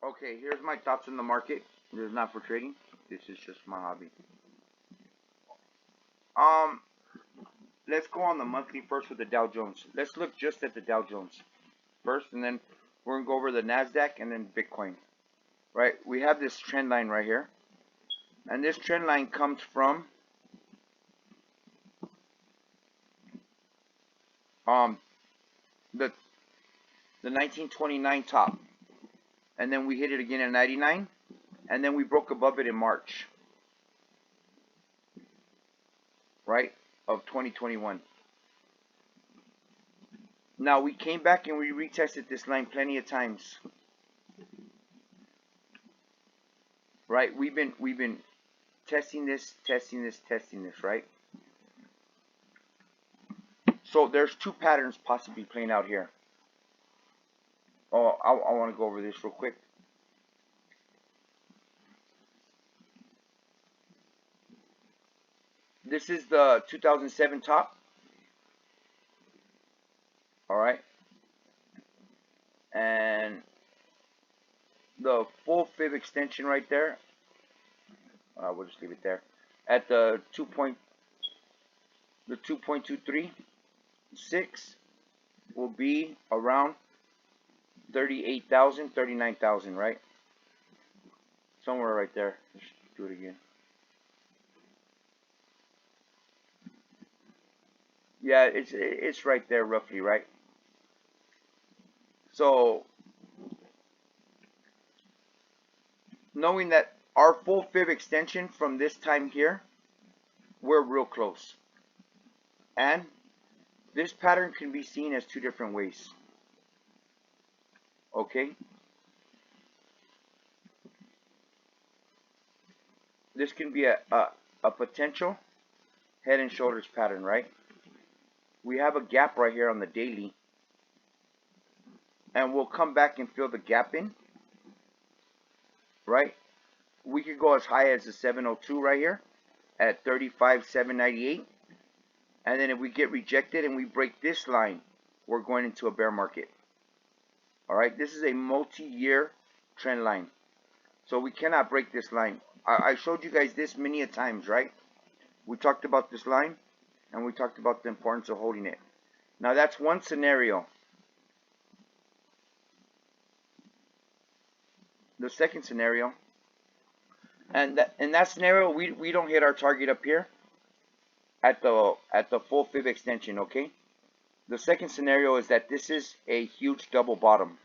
Okay, here's my thoughts on the market. This is not for trading. This is just my hobby. Um, let's go on the monthly first with the Dow Jones. Let's look just at the Dow Jones first, and then we're gonna go over the Nasdaq and then Bitcoin. Right? We have this trend line right here, and this trend line comes from the 1929 top, and then we hit it again at 99, and then we broke above it in March, right, of 2021. Now we came back and we retested this line plenty of times, right? We've been testing this, right? So there's two patterns possibly playing out here. Oh, I want to go over this real quick. This is the 2007 top. All right. And the full fib extension right there. We'll just leave it there. At the 2.236 will be around 38,000, 39,000, right? Somewhere right there. Let's do it again. Yeah, it's right there roughly, right? So knowing that our full fib extension from this time here, we're real close. And this pattern can be seen as two different ways. Okay? This can be a potential head and shoulders pattern, right? We have a gap right here on the daily, and we'll come back and fill the gap in, right? We could go as high as the 702 right here at 35,798, and then if we get rejected and we break this line, we're going into a bear market. All right, this is a multi-year trend line, so we cannot break this line. I showed you guys this many a times, right? We talked about this line, and we talked about the importance of holding it. Now that's one scenario. The second scenario, and in that scenario, we don't hit our target up here at the full fib extension. Okay. The second scenario is that this is a huge double bottom.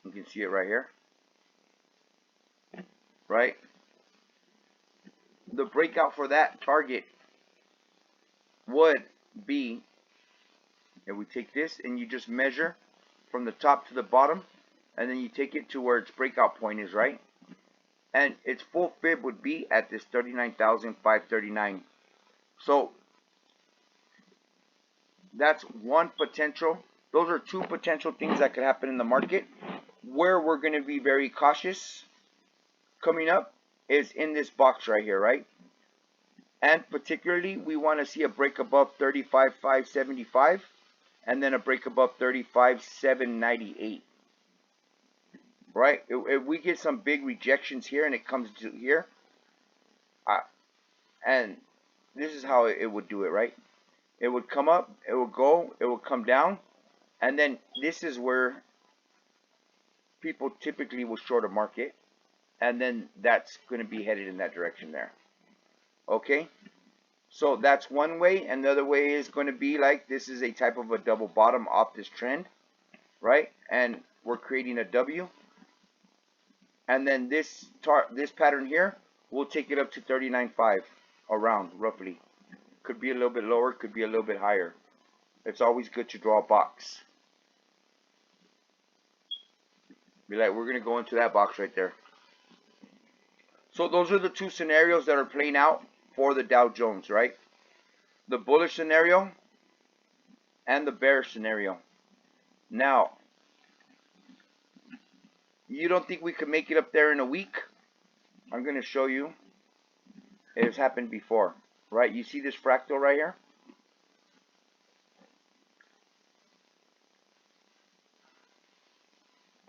You can see it right here, right? The breakout for that target would be, if we take this and you just measure from the top to the bottom, and then you take it to where its breakout point is, right? And its full fib would be at this 39,539. So that's one potential. Those are two potential things that could happen in the market. Where we're going to be very cautious coming up is in this box right here, right? And particularly, we want to see a break above 35,575 and then a break above 35,798. Right? If we get some big rejections here and it comes to here, and this is how it would do it, right? It would come up, it would go, it would come down, and then this is where people typically will short a market, and then that's going to be headed in that direction there. Okay? So that's one way, and the other way is going to be like this is a type of a double bottom off this trend, right? And we're creating a W. And then this pattern here, we'll take it up to 39.5 around, roughly. Could be a little bit lower, could be a little bit higher. It's always good to draw a box. Be like, we're going to go into that box right there. So those are the two scenarios that are playing out for the Dow Jones, right? The bullish scenario and the bearish scenario. Now, you don't think we could make it up there in a week? I'm going to show you. It has happened before, right? You see this fractal right here?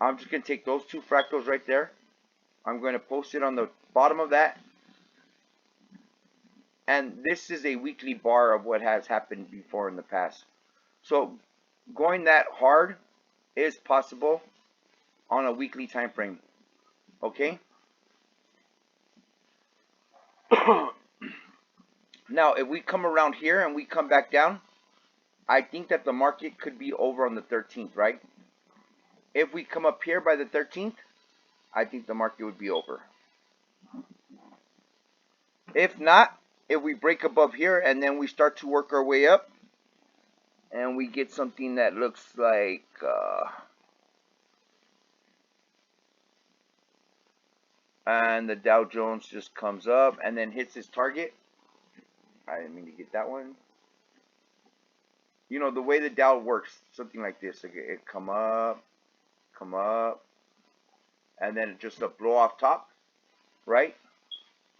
I'm just going to take those two fractals right there. I'm going to post it on the bottom of that. And this is a weekly bar of what has happened before in the past. So going that hard is possible on a weekly time frame. Okay? Now, if we come around here and we come back down, I think that the market could be over on the 13th, right? If we come up here by the 13th, I think the market would be over. If not, if we break above here and then we start to work our way up and we get something that looks like and the Dow Jones just comes up and then hits its target. I didn't mean to get that one. You know, the way the Dow works, something like this. It come up, and then just a blow off top, right?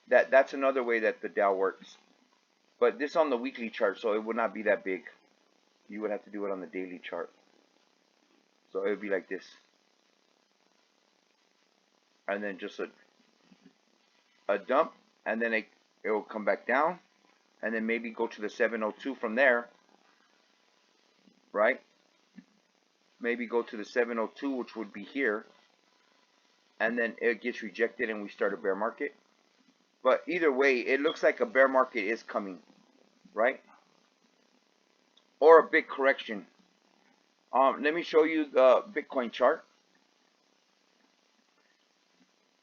That's another way that the Dow works. But this on the weekly chart, so it would not be that big. You would have to do it on the daily chart. So it would be like this. And then just a dump, and then it will come back down, and then maybe go to the 702 from there, right? Maybe go to the 702, which would be here, and then it gets rejected and we start a bear market. But either way, it looks like a bear market is coming, right? Or a big correction. Let me show you the Bitcoin chart.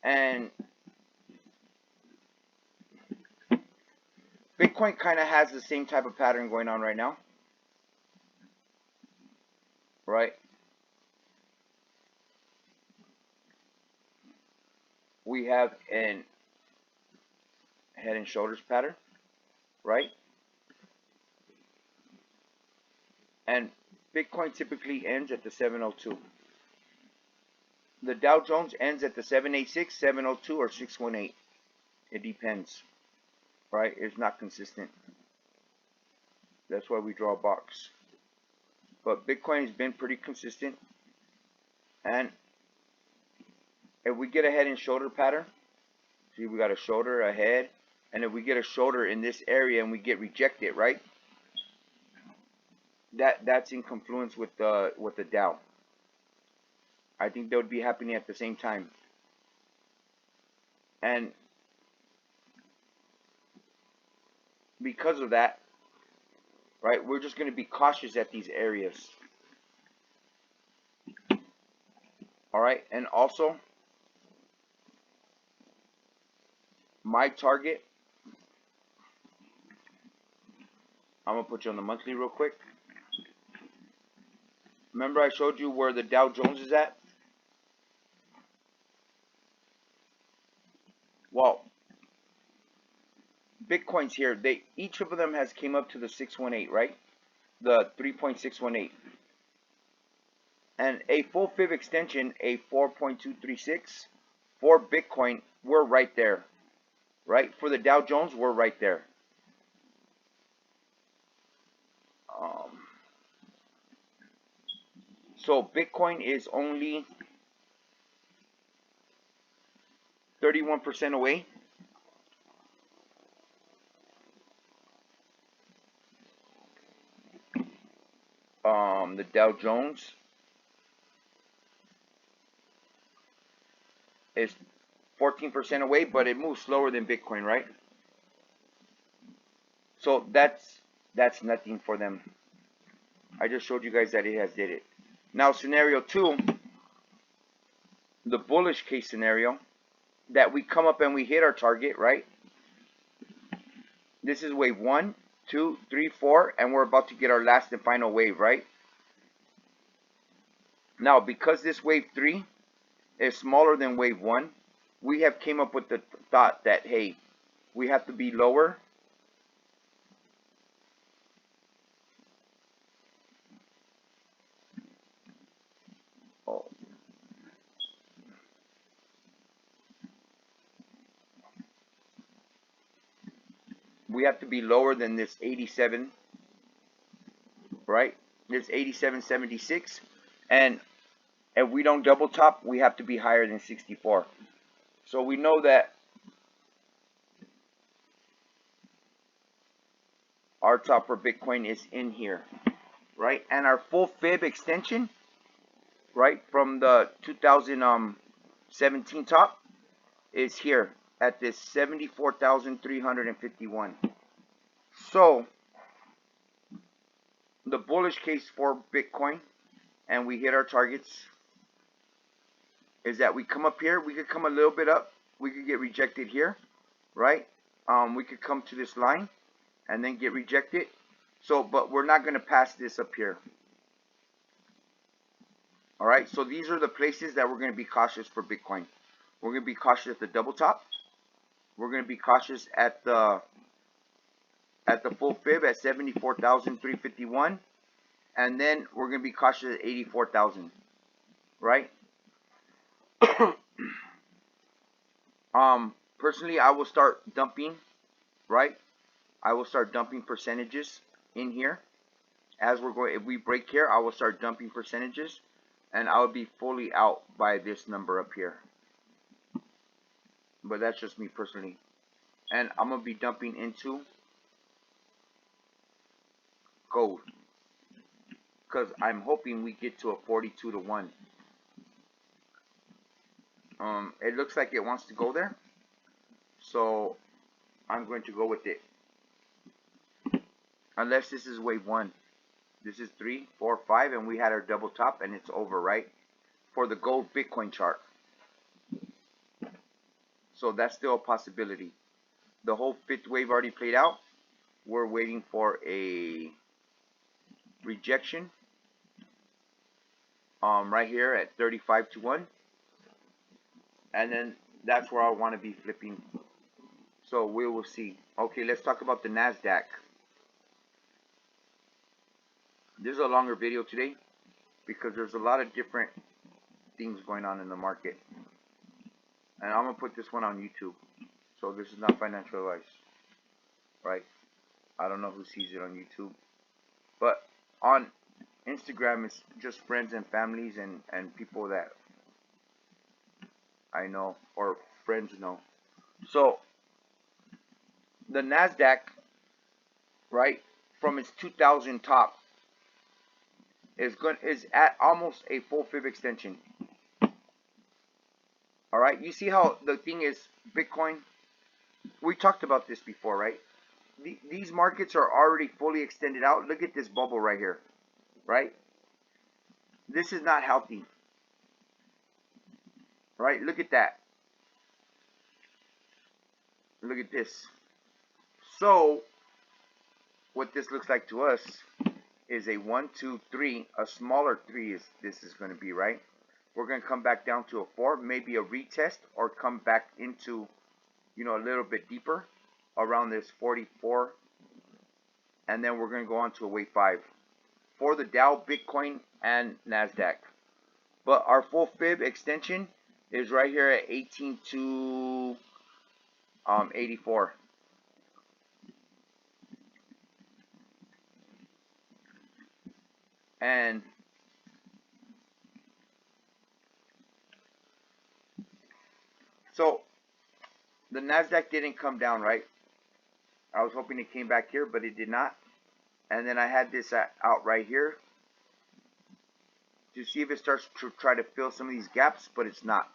And Bitcoin kind of has the same type of pattern going on right now, right? We have an head and shoulders pattern, right? And Bitcoin typically ends at the 702. The Dow Jones ends at the 786, 702, or 618. It depends, right? It's not consistent. That's why we draw a box. But Bitcoin has been pretty consistent. And if we get a head and shoulder pattern, see, we got a shoulder, a head, and if we get a shoulder in this area and we get rejected, right? That's in confluence with the Dow. I think they would be happening at the same time. And because of that, right, we're just going to be cautious at these areas. All right, and also my target, I'm going to put you on the monthly real quick. Remember I showed you where the Dow Jones is at? Well, Bitcoin's here. Each of them has came up to the 618, right? The 3.618. And a full fib extension, a 4.236 for Bitcoin, we're right there. Right? For the Dow Jones, we're right there. So Bitcoin is only 31% away. The Dow Jones is 14% away, but it moves slower than Bitcoin, right? So that's nothing for them. I just showed you guys that it has did it. Now scenario 2, the bullish case scenario, that we come up and we hit our target, right? This is wave 1, 2, 3, 4, and we're about to get our last and final wave, right? Now, because this wave 3 is smaller than wave 1, we have came up with the thought that, hey, we have to be lower. We have to be lower than this 87, right? This 87.76, and If we don't double top, we have to be higher than 64. So we know that our top for Bitcoin is in here, right? And our full fib extension, right, from the 2017 top is here at this 74,351. So the bullish case for Bitcoin, and we hit our targets, is that we come up here. We could come a little bit up. We could get rejected here, right? We could come to this line and then get rejected. So, but we're not going to pass this up here. All right. So these are the places that we're going to be cautious for Bitcoin. We're going to be cautious at the double top. We're going to be cautious at the full fib at 74,351, and then we're going to be cautious at 84,000, right? Personally, I will start dumping, right? I will start dumping percentages in here as we're going. If we break here, I will start dumping percentages, and I will be fully out by this number up here. But that's just me personally, and I'm gonna be dumping into gold because I'm hoping we get to a 42 to 1. It looks like it wants to go there, so I'm going to go with it. Unless this is wave 1. This is 3, 4, 5, and we had our double top and it's over, right? For the gold Bitcoin chart. So that's still a possibility. The whole 5th wave already played out. We're waiting for a rejection right here at 35 to 1. And then that's where I want to be flipping. So we will see. Okay, let's talk about the NASDAQ. This is a longer video today because there's a lot of different things going on in the market. And I'm going to put this one on YouTube. So this is not financial advice, right? I don't know who sees it on YouTube. But on Instagram, it's just friends and families and people that I know or friends know. So the NASDAQ, right, from its 2000 top is at almost a full fib extension. All right, you see how the thing is Bitcoin? We talked about this before, right? These markets are already fully extended out. Look at this bubble right here, right? This is not healthy, right? Look at that. Look at this. So what this looks like to us is a 1, 2, 3. A smaller 3 is this is going to be, right? We're going to come back down to a 4, maybe a retest, or come back into, you know, a little bit deeper around this 44, and then we're going to go on to a wave 5 for the Dow, Bitcoin, and NASDAQ. But our full fib extension is right here at 18 to 84. And so the NASDAQ didn't come down, right? I was hoping it came back here, but it did not. And then I had this out right here to see if it starts to try to fill some of these gaps, but it's not.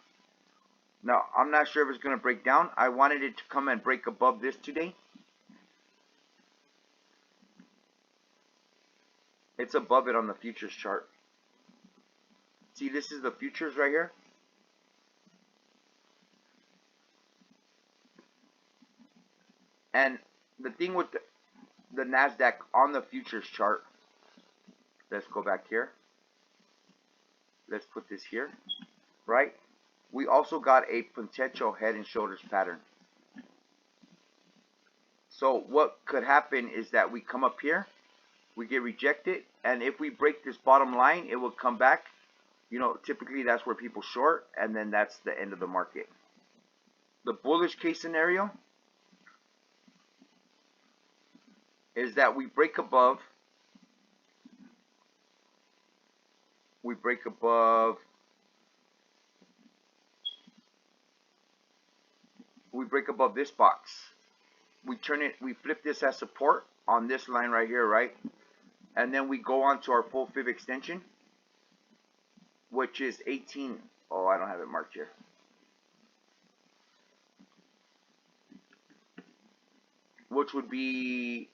Now, I'm not sure if it's going to break down. I wanted it to come and break above this today. It's above it on the futures chart. See, this is the futures right here. And the thing with the NASDAQ on the futures chart, let's go back here. Let's put this here, right? We also got a potential head and shoulders pattern. So what could happen is that we come up here, we get rejected, and if we break this bottom line, it will come back. You know, typically that's where people short, and then that's the end of the market. The bullish case scenario is that we break above break above this box. We flip this as support on this line right here, right? And then we go on to our full fib extension, which is 18. Oh, I don't have it marked here. Which would be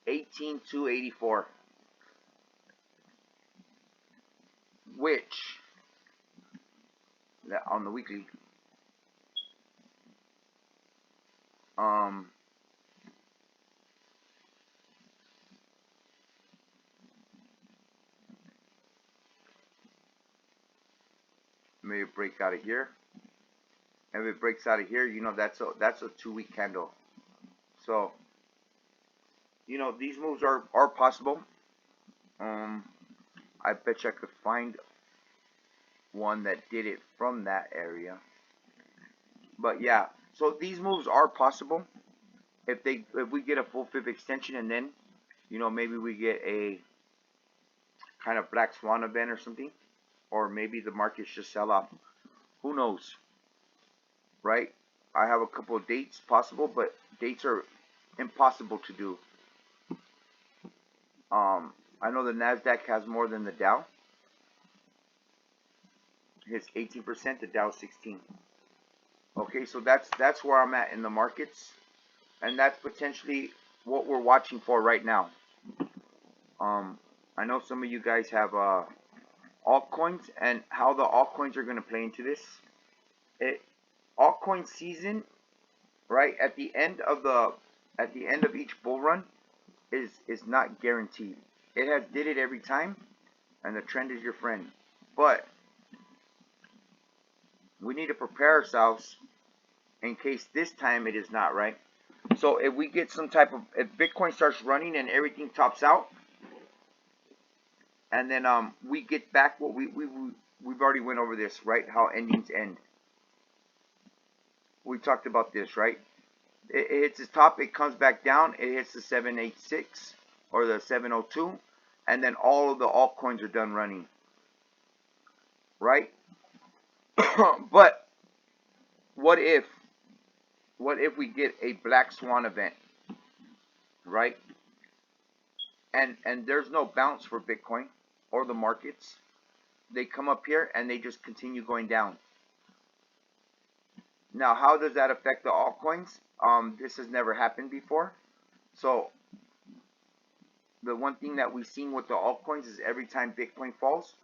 18,284. Which, on the weekly, maybe break out of here. If it breaks out of here, you know, that's a 2-week candle. So, you know, these moves are possible. I bet you I could find one that did it from that area. But yeah, so these moves are possible if we get a full fib extension, and then, you know, maybe we get a kind of black swan event or something, or maybe the markets just sell off. Who knows, right? I have a couple of dates possible, but dates are impossible to do. I know the NASDAQ has more than the Dow. It's 18%, the Dow 16. Okay, so that's where I'm at in the markets, and that's potentially what we're watching for right now. I know some of you guys have altcoins, and how the altcoins are going to play into this. Altcoin season, right at the end of each bull run, is not guaranteed. It has did it every time, and the trend is your friend. But we need to prepare ourselves in case this time it is not, right? So if we get some type of, if Bitcoin starts running and everything tops out, and then we get back what we've already went over this, right? How endings end. We talked about this, right? It hits its top, it comes back down, it hits the 786 or the 702, and then all of the altcoins are done running, right? But what if we get a black swan event, right? And there's no bounce for Bitcoin or the markets. They come up here and they just continue going down. Now, how does that affect the altcoins? This has never happened before. So the one thing that we've seen with the altcoins is every time Bitcoin falls,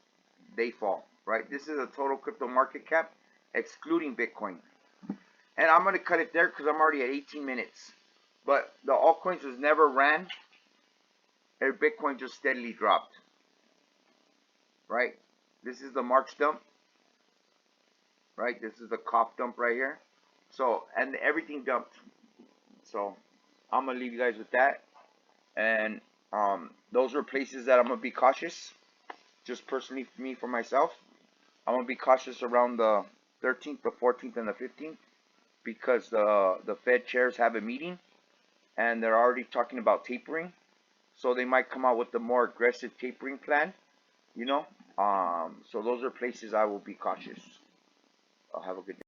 they fall, right? This is a total crypto market cap excluding Bitcoin. And I'm going to cut it there because I'm already at 18 minutes. But the altcoins was never ran, and Bitcoin just steadily dropped, right? This is the March dump, right? This is the cough dump right here. So, and everything dumped. So, I'm going to leave you guys with that. And those are places that I'm going to be cautious. Just personally for me, for myself. I'm going to be cautious around the 13th, the 14th, and the 15th. Because the Fed chairs have a meeting. And they're already talking about tapering. So they might come out with a more aggressive tapering plan. You know. So those are places I will be cautious. I'll have a good day.